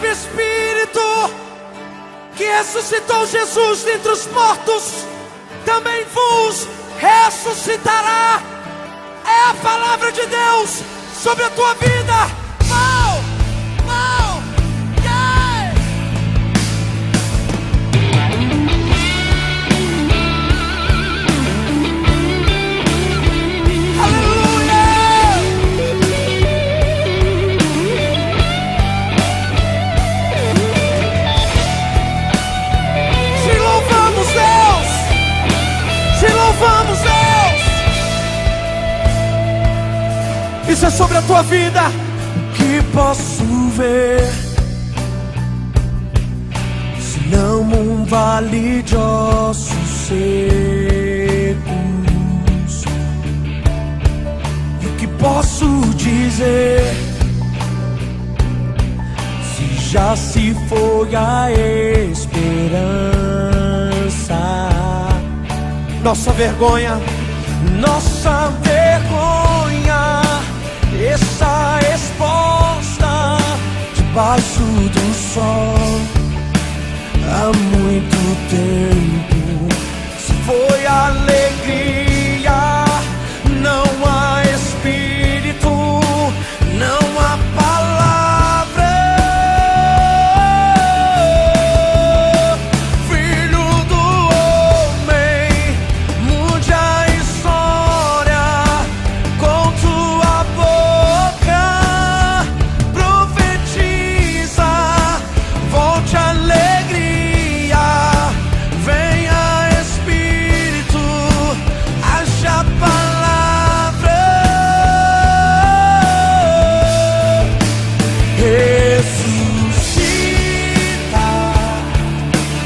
mesmo Espírito que ressuscitou Jesus dentre os mortos também vos ressuscitará. É a palavra de Deus sobre a tua vida. Yeah! Aleluia! Te louvamos, Deus! Te louvamos, Deus! Isso é sobre a tua vida. Que posso ver, senão um vale de ossos secos? E o que posso dizer, se já se foi a esperança? Nossa vergonha está exposta debaixo do sol há muito tempo. Se foi alegria, não há espírito, não há palavra. Filho do homem, mude a história com tua boca. Profetiza, volte a alegria, venha Espírito, haja palavra. Ressuscita,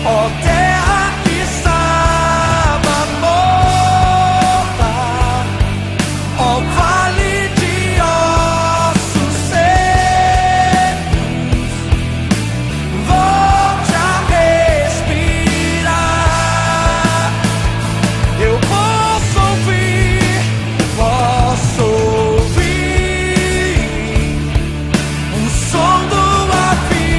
ó terra que estava morta, ó vale de ossos secos, volte a respirar. Eu posso ouvir o som do avivamento,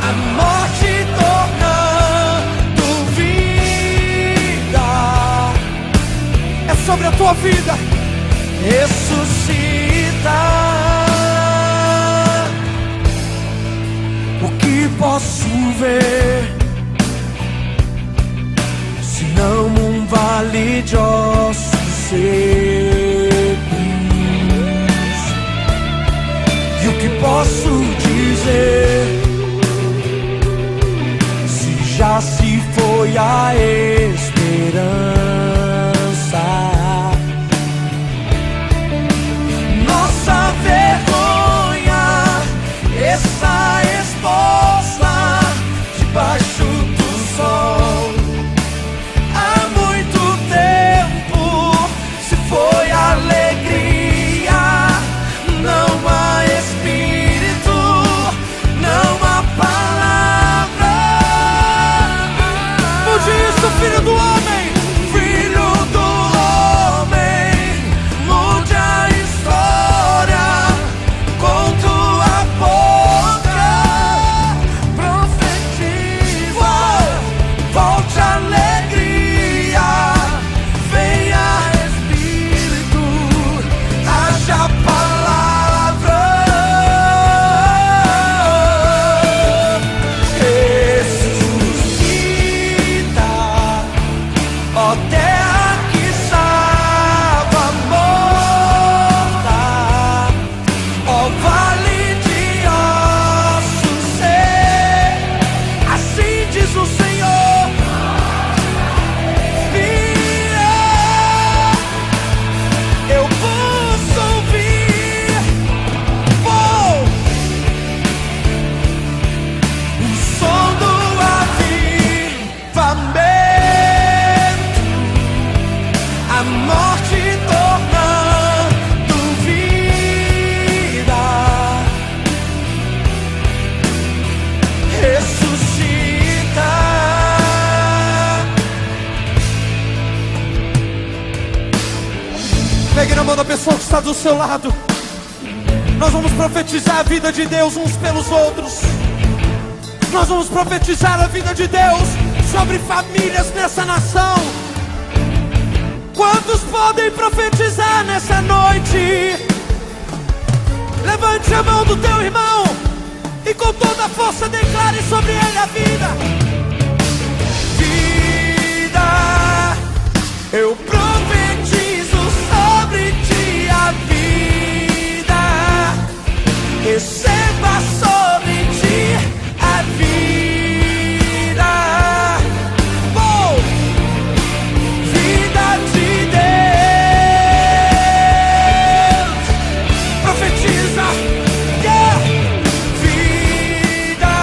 a morte tornando vida. É sobre a tua vida. Ressuscita. O que posso ver, senão um vale de ossos secos? E o que posso dizer, se já se foi a esperança? Nossa vergonha está exposta debaixo do sol há muito tempo. Se foi alegria, não há espírito, não há palavra. Mude isso, filho do homem, filho do homem, mude a história com tua boca. Profetiza, volte a alegria, venha Espírito, haja palavra. Ressuscita, ó terra que estava morta, ó vale de ossos secos. Assim diz o Senhor. Eu posso ouvir o som do avivamento, a morte tornando vida. Ressuscita. Pegue na mão da pessoa que está do seu lado Nós vamos profetizar a vida de Deus uns pelos outros. Nós vamos profetizar a vida de Deus sobre famílias nessa nação. Quantos podem profetizar nessa noite? Levante a mão do teu irmão e com toda a força declare sobre ele a vida. Vida, eu profetizo sobre ti a vida. Receba sobre ti a vida. Oh, vida de Deus. Profetiza, yeah. Vida,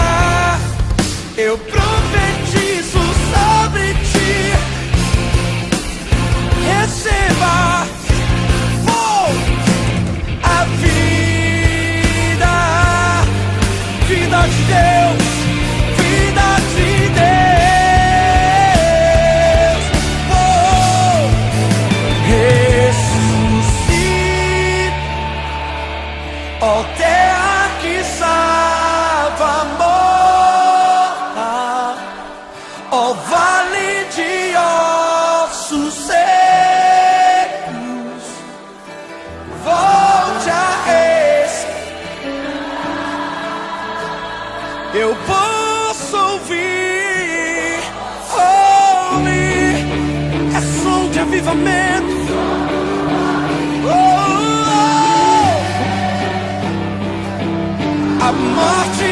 eu profetizo sobre ti. Receba, oh, a vida. Vida de Deus, vida de Deus. Oh, ressuscita, ó terra que estava morta, ó vale de ossos secos, volte a eu posso ouvir, ouvir, é som de avivamento. Oh, a morte